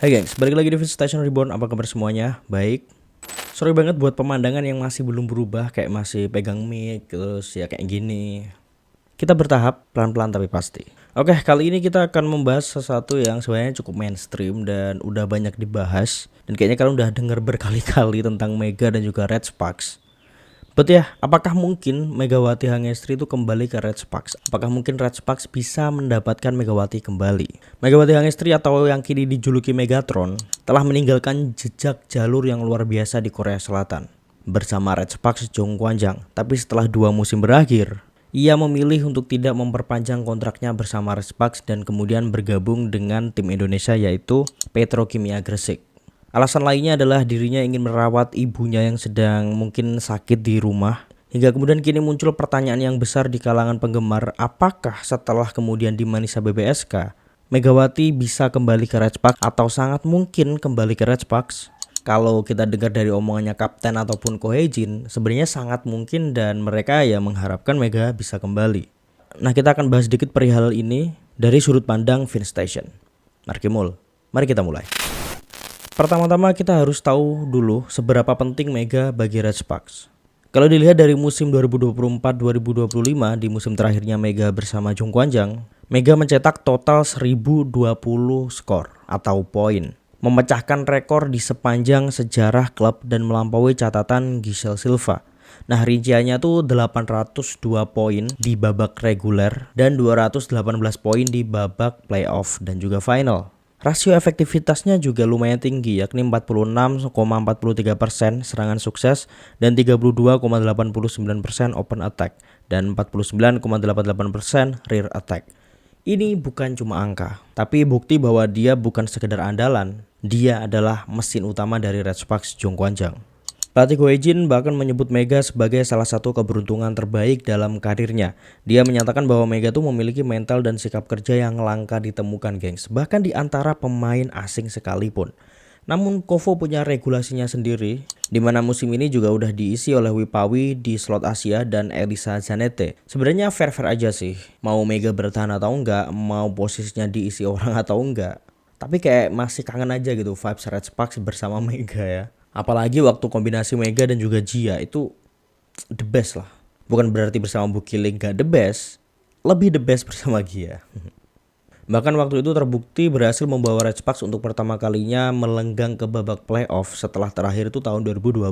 Hai gengs, balik lagi di Station Reborn. Apa kabar semuanya? Baik. Sorry banget buat pemandangan yang masih belum berubah, kayak masih pegang mic terus ya kayak gini. Kita bertahap, pelan-pelan tapi pasti. Oke, kali ini kita akan membahas sesuatu yang sebenarnya cukup mainstream dan udah banyak dibahas. Dan kayaknya kalian udah denger berkali-kali tentang Mega dan juga Red Sparks. But ya, apakah mungkin Megawati Hangestri itu kembali ke Red Sparks? Apakah mungkin Red Sparks bisa mendapatkan Megawati kembali? Megawati Hangestri atau yang kini dijuluki Megatron telah meninggalkan jejak jalur yang luar biasa di Korea Selatan bersama Red Sparks Jong Kwanjang. Tapi setelah 2 musim berakhir, ia memilih untuk tidak memperpanjang kontraknya bersama Red Sparks dan kemudian bergabung dengan tim Indonesia yaitu Petrokimia Gresik. Alasan lainnya adalah dirinya ingin merawat ibunya yang sedang mungkin sakit di rumah. Hingga kemudian kini muncul pertanyaan yang besar di kalangan penggemar, apakah setelah kemudian di Manisa BBSK, Megawati bisa kembali ke Red Sparks atau sangat mungkin kembali ke Red Sparks? Kalau kita dengar dari omongannya Kapten ataupun Ko Hye-jin, sebenarnya sangat mungkin dan mereka ya mengharapkan Mega bisa kembali. Nah, kita akan bahas sedikit perihal ini dari sudut pandang Vinstation. Mari kita mulai. Pertama-tama kita harus tahu dulu seberapa penting Mega bagi Red Sparks. Kalau dilihat dari musim 2024-2025 di musim terakhirnya Mega bersama Jong Kwanjang, Mega mencetak total 1020 skor atau poin, memecahkan rekor di sepanjang sejarah klub dan melampaui catatan Giselle Silva. Nah, rinciannya tuh 802 poin di babak reguler dan 218 poin di babak playoff dan juga final. Rasio efektivitasnya juga lumayan tinggi, yakni 46,43% serangan sukses dan 32,89% open attack dan 49,88% rear attack. Ini bukan cuma angka, tapi bukti bahwa dia bukan sekedar andalan, dia adalah mesin utama dari Red Sparks Jong Kwanjang. Pelatih Ko Hye-jin bahkan menyebut Mega sebagai salah satu keberuntungan terbaik dalam karirnya. Dia menyatakan bahwa Mega tuh memiliki mental dan sikap kerja yang langka ditemukan, gengs, bahkan di antara pemain asing sekalipun. Namun Kovo punya regulasinya sendiri, di mana musim ini juga udah diisi oleh Wipawi di slot Asia dan Elisa Zanete. Sebenarnya fair-fair aja sih, mau Mega bertahan atau enggak, mau posisinya diisi orang atau enggak. Tapi kayak masih kangen aja gitu vibes Red Sparks bersama Mega ya. Apalagi waktu kombinasi Mega dan juga Jia itu the best lah. Bukan berarti bersama Bukiling gak the best, lebih the best bersama Gia. Bahkan waktu itu terbukti berhasil membawa Red Sparks untuk pertama kalinya melenggang ke babak playoff setelah terakhir itu tahun 2012.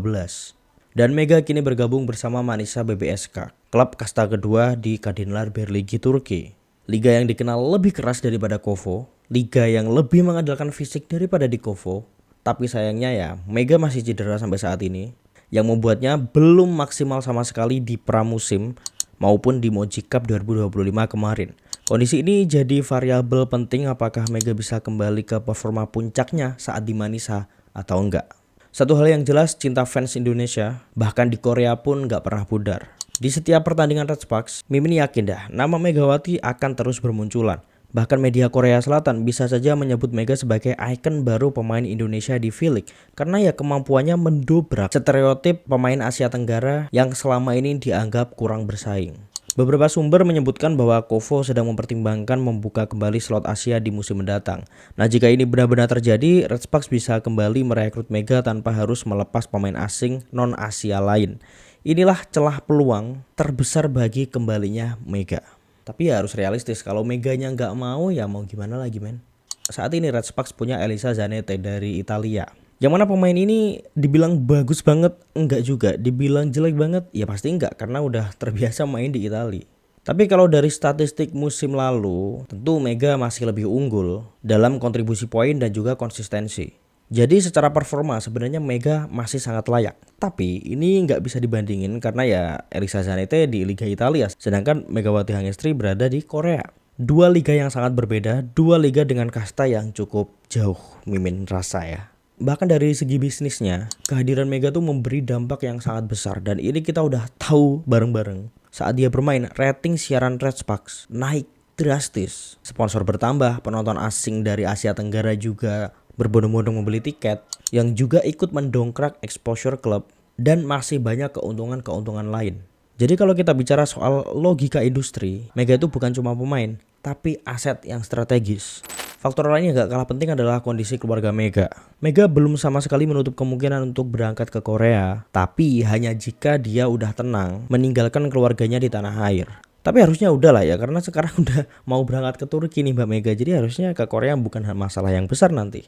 Dan Mega kini bergabung bersama Manisa BBSK, klub kasta kedua di Kadınlar Birliği Turki. Liga yang dikenal lebih keras daripada Kovo, liga yang lebih mengandalkan fisik daripada di Kovo. Tapi sayangnya ya, Mega masih cedera sampai saat ini, yang membuatnya belum maksimal sama sekali di pramusim maupun di Moji Cup 2025 kemarin. Kondisi ini jadi variabel penting apakah Mega bisa kembali ke performa puncaknya saat di Manisa atau enggak. Satu hal yang jelas, cinta fans Indonesia, bahkan di Korea pun gak pernah pudar. Di setiap pertandingan Red Sparks, Mimin yakin dah nama Megawati akan terus bermunculan. Bahkan media Korea Selatan bisa saja menyebut Mega sebagai ikon baru pemain Indonesia di V-League karena ya kemampuannya mendobrak stereotip pemain Asia Tenggara yang selama ini dianggap kurang bersaing. Beberapa sumber menyebutkan bahwa Kovo sedang mempertimbangkan membuka kembali slot Asia di musim mendatang. Nah, jika ini benar-benar terjadi, Red Sparks bisa kembali merekrut Mega tanpa harus melepas pemain asing non-Asia lain. Inilah celah peluang terbesar bagi kembalinya Mega. Tapi ya harus realistis, kalau Meganya nggak mau ya mau gimana lagi men. Saat ini Red Sparks punya Elisa Zanete dari Italia. Yang mana pemain ini dibilang bagus banget, enggak juga. Dibilang jelek banget, ya pasti enggak karena udah terbiasa main di Italia. Tapi kalau dari statistik musim lalu, tentu Mega masih lebih unggul dalam kontribusi poin dan juga konsistensi. Jadi secara performa sebenarnya Mega masih sangat layak. Tapi ini nggak bisa dibandingin karena ya Elisa Zanete di Liga Italia, sedangkan Megawati Hangestri berada di Korea. Dua liga yang sangat berbeda, dua liga dengan kasta yang cukup jauh, Mimin rasa ya. Bahkan dari segi bisnisnya, kehadiran Mega tuh memberi dampak yang sangat besar dan ini kita udah tahu bareng-bareng. Saat dia bermain, rating siaran Red Sparks naik drastis. Sponsor bertambah, penonton asing dari Asia Tenggara juga berbondong-bondong membeli tiket, yang juga ikut mendongkrak exposure klub dan masih banyak keuntungan-keuntungan lain. Jadi kalau kita bicara soal logika industri, Mega itu bukan cuma pemain, tapi aset yang strategis. Faktor lain yang gak kalah penting adalah kondisi keluarga Mega. Mega belum sama sekali menutup kemungkinan untuk berangkat ke Korea, tapi hanya jika dia udah tenang meninggalkan keluarganya di tanah air. Tapi harusnya udah lah ya, karena sekarang udah mau berangkat ke Turki nih Mbak Mega, jadi harusnya ke Korea bukan masalah yang besar nanti.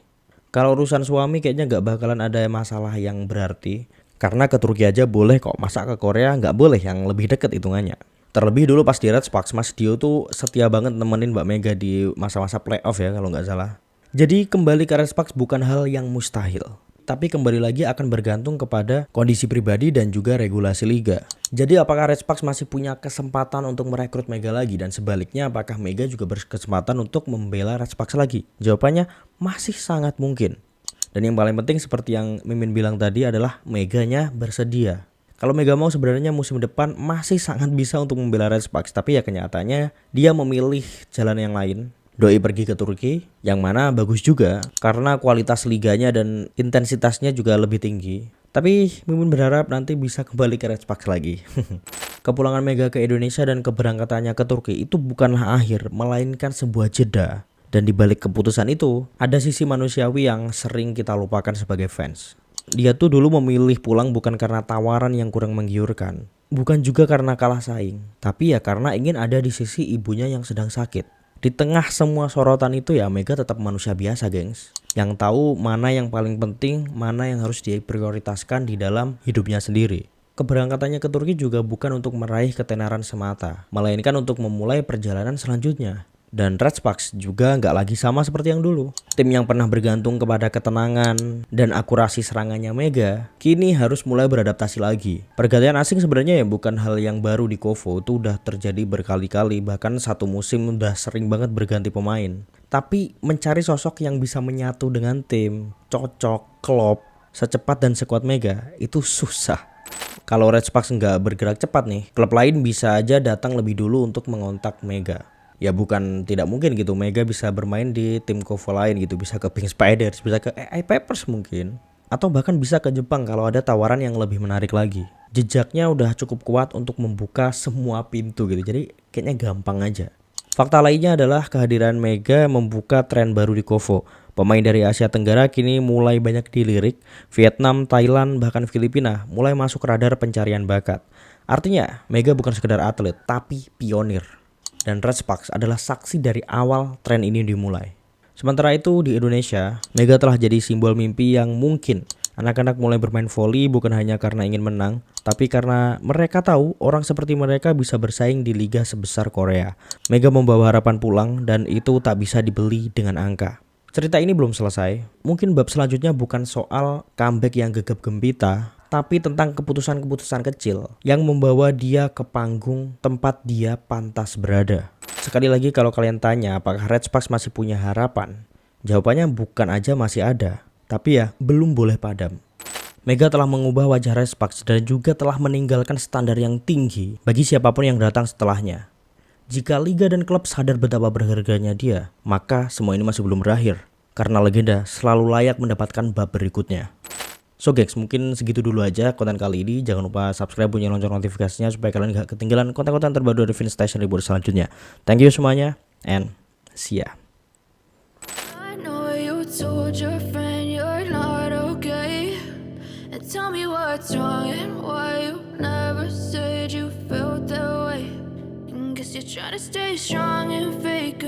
Kalau urusan suami kayaknya gak bakalan ada masalah yang berarti, karena ke Turki aja boleh kok, masa ke Korea gak boleh, yang lebih deket hitungannya. Terlebih dulu pas di Red Sparks, Mas Dio tuh setia banget nemenin Mbak Mega di masa-masa playoff ya kalau nggak salah. Jadi kembali ke Red Sparks bukan hal yang mustahil. Tapi kembali lagi akan bergantung kepada kondisi pribadi dan juga regulasi liga. Jadi apakah Red Sparks masih punya kesempatan untuk merekrut Mega lagi? Dan sebaliknya apakah Mega juga berkesempatan untuk membela Red Sparks lagi? Jawabannya masih sangat mungkin. Dan yang paling penting seperti yang Mimin bilang tadi adalah Meganya bersedia. Kalau Mega mau sebenarnya musim depan masih sangat bisa untuk membela Red Sparks, tapi ya kenyataannya dia memilih jalan yang lain. Doi pergi ke Turki, yang mana bagus juga karena kualitas liganya dan intensitasnya juga lebih tinggi. Tapi Mimin berharap nanti bisa kembali ke Red Sparks lagi. Kepulangan Mega ke Indonesia dan keberangkatannya ke Turki itu bukanlah akhir, melainkan sebuah jeda. Dan di balik keputusan itu, ada sisi manusiawi yang sering kita lupakan sebagai fans. Dia tuh dulu memilih pulang bukan karena tawaran yang kurang menggiurkan, bukan juga karena kalah saing, tapi ya karena ingin ada di sisi ibunya yang sedang sakit. Di tengah semua sorotan itu ya Mega tetap manusia biasa gengs, yang tahu mana yang paling penting, mana yang harus diprioritaskan di dalam hidupnya sendiri. Keberangkatannya ke Turki juga bukan untuk meraih ketenaran semata, melainkan untuk memulai perjalanan selanjutnya. Dan Red Sparks juga nggak lagi sama seperti yang dulu. Tim yang pernah bergantung kepada ketenangan dan akurasi serangannya Mega, kini harus mulai beradaptasi lagi. Pergantian asing sebenarnya ya bukan hal yang baru di Kovo, itu udah terjadi berkali-kali, bahkan satu musim udah sering banget berganti pemain. Tapi mencari sosok yang bisa menyatu dengan tim, cocok, klop, secepat dan sekuat Mega, itu susah. Kalau Red Sparks nggak bergerak cepat nih, klub lain bisa aja datang lebih dulu untuk mengontak Mega. Ya bukan tidak mungkin gitu Mega bisa bermain di tim Kovo lain gitu, bisa ke Pink Spiders, bisa ke AI Papers mungkin, atau bahkan bisa ke Jepang kalau ada tawaran yang lebih menarik lagi. Jejaknya udah cukup kuat untuk membuka semua pintu gitu, jadi kayaknya gampang aja. Fakta lainnya adalah kehadiran Mega membuka tren baru di Kovo. Pemain dari Asia Tenggara kini mulai banyak dilirik, Vietnam, Thailand, bahkan Filipina mulai masuk radar pencarian bakat. Artinya Mega bukan sekedar atlet, tapi pionir. Dan Red Sparks adalah saksi dari awal tren ini dimulai. Sementara itu di Indonesia, Mega telah jadi simbol mimpi yang mungkin anak-anak mulai bermain voli bukan hanya karena ingin menang, tapi karena mereka tahu orang seperti mereka bisa bersaing di liga sebesar Korea. Mega membawa harapan pulang dan itu tak bisa dibeli dengan angka. Cerita ini belum selesai, mungkin bab selanjutnya bukan soal comeback yang gegap gempita, tapi tentang keputusan-keputusan kecil yang membawa dia ke panggung tempat dia pantas berada. Sekali lagi kalau kalian tanya apakah Red Sparks masih punya harapan, jawabannya bukan aja masih ada, tapi ya belum boleh padam. Mega telah mengubah wajah Red Sparks dan juga telah meninggalkan standar yang tinggi bagi siapapun yang datang setelahnya. Jika liga dan klub sadar betapa berharganya dia, maka semua ini masih belum berakhir, karena legenda selalu layak mendapatkan bab berikutnya. So guys, mungkin segitu dulu aja konten kali ini. Jangan lupa subscribe, bunyi lonceng notifikasinya supaya kalian gak ketinggalan konten-konten terbaru dari Vince Station Reboot selanjutnya. Thank you semuanya, and see ya. I know you told your friend you're not okay, and tell me what's wrong and why you never said you felt that way. And guess you're trying to stay strong and fake